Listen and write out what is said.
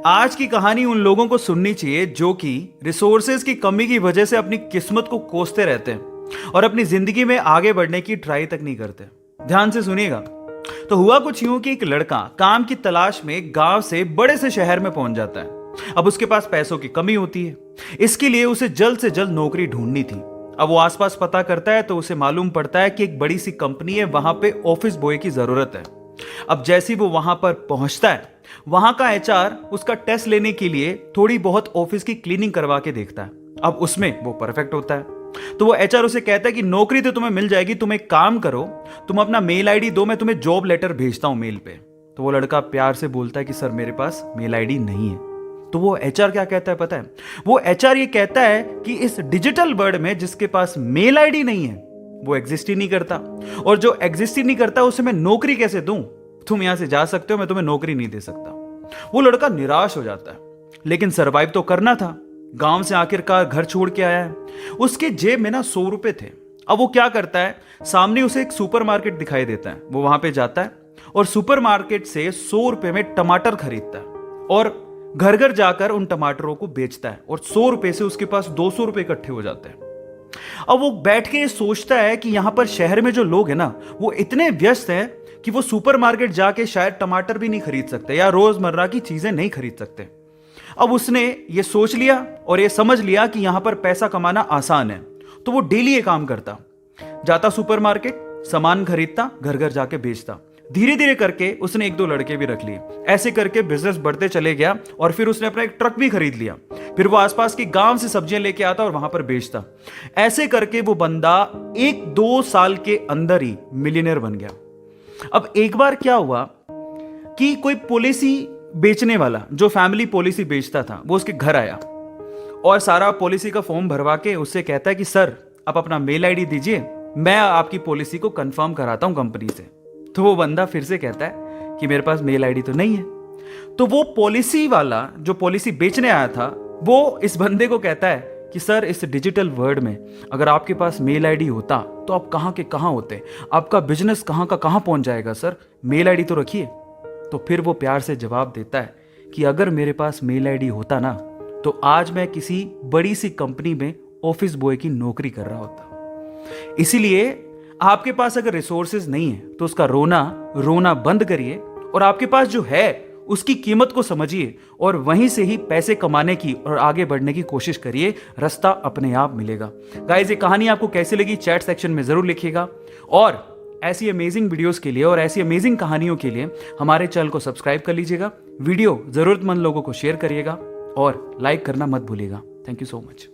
आज की कहानी उन लोगों को सुननी चाहिए जो कि रिसोर्सेज की कमी की वजह से अपनी किस्मत को कोसते रहते हैं और अपनी जिंदगी में आगे बढ़ने की ट्राई तक नहीं करते। ध्यान से सुनिएगा। तो हुआ कुछ यूं कि एक लड़का काम की तलाश में गांव से बड़े से शहर में पहुंच जाता है। अब उसके पास पैसों की कमी होती है, इसके लिए उसे जल्द से जल्द नौकरी ढूंढनी थी। अब वो आसपास पता करता है तो उसे मालूम पड़ता है कि एक बड़ी सी कंपनी है, वहां पे ऑफिस बॉय की जरूरत है। अब जैसे ही वो वहां पर पहुंचता है, वहां का एचआर उसका टेस्ट लेने के लिए थोड़ी बहुत ऑफिस की क्लीनिंग करवा के देखता है। अब उसमें वो परफेक्ट होता है तो वो एचआर उसे कहता है कि नौकरी तो तुम्हें मिल जाएगी, तुम एक काम करो, तुम अपना मेल आईडी दो, मैं तुम्हें जॉब लेटर भेजता हूं मेल पे। तो वो लड़का प्यार से बोलता है कि सर मेरे पास मेल आईडी नहीं है। तो वो एचआर क्या कहता है पता है? वो एचआर ये कहता है कि इस डिजिटल वर्ल्ड में जिसके पास मेल आईडी नहीं है वो एग्जिस्ट ही नहीं करता, और जो एग्जिस्ट ही नहीं करता उसे मैं नौकरी कैसे दूं? तुम यहां से जा सकते हो, मैं तुम्हें नौकरी नहीं दे सकता। वो लड़का निराश हो जाता है, लेकिन सरवाइव तो करना था। गांव से आखिरकार घर छोड़ के आया है, उसके जेब में ना 100 रुपए थे। अब वो क्या करता है, सामने उसे एक सुपरमार्केट दिखाई देता है, वो वहां पे जाता है और सुपरमार्केट से 100 रुपए में टमाटर खरीदता है और घर घर जाकर उन टमाटरों को बेचता है, और 100 रुपए से उसके पास 200 रुपए इकट्ठे हो जाते हैं। अब वो बैठ के सोचता है कि यहां पर शहर में जो लोग हैं ना, वो इतने व्यस्त हैं कि वो सुपरमार्केट जाके शायद टमाटर भी नहीं खरीद सकते या रोजमर्रा की चीजें नहीं खरीद सकते। अब उसने ये सोच लिया और ये समझ लिया कि यहां पर पैसा कमाना आसान है, तो वो डेली ये काम करता, जाता सुपरमार्केट, सामान खरीदता, घर घर जाके बेचता। धीरे धीरे करके उसने 1-2 लड़के भी रख लिए। ऐसे करके बिजनेस बढ़ते चले गया और फिर उसने अपना एक ट्रक भी खरीद लिया। फिर वो आसपास के गांव से सब्जियां लेके आता और वहां पर बेचता। ऐसे करके वो बंदा 1-2 साल के अंदर ही मिलियनर बन गया। अब एक बार क्या हुआ कि कोई पॉलिसी बेचने वाला जो फैमिली पॉलिसी बेचता था वो उसके घर आया और सारा पॉलिसी का फॉर्म भरवा के उससे कहता है कि सर आप अपना मेल आईडी दीजिए, मैं आपकी पॉलिसी को कंफर्म कराता हूं कंपनी से। तो वो बंदा फिर से कहता है कि मेरे पास मेल आईडी तो नहीं है। तो वो पॉलिसी वाला जो पॉलिसी बेचने आया था वो इस बंदे को कहता है कि सर इस डिजिटल वर्ल्ड में अगर आपके पास मेल आईडी होता तो आप कहां के कहां होते, आपका बिजनेस कहां का कहां पहुंच जाएगा, सर मेल आईडी तो रखिए। तो फिर वो प्यार से जवाब देता है कि अगर मेरे पास मेल आईडी होता ना तो आज मैं किसी बड़ी सी कंपनी में ऑफिस बॉय की नौकरी कर रहा होता। इसीलिए आपके पास अगर रिसोर्सेज नहीं है तो उसका रोना बंद करिए और आपके पास जो है उसकी कीमत को समझिए और वहीं से ही पैसे कमाने की और आगे बढ़ने की कोशिश करिए। रास्ता अपने आप मिलेगा। गाइस, ये कहानी आपको कैसी लगी चैट सेक्शन में जरूर लिखिएगा, और ऐसी अमेजिंग वीडियोस के लिए और ऐसी अमेजिंग कहानियों के लिए हमारे चैनल को सब्सक्राइब कर लीजिएगा। वीडियो जरूरतमंद लोगों को शेयर करिएगा और लाइक करना मत भूलिएगा। Thank you so much.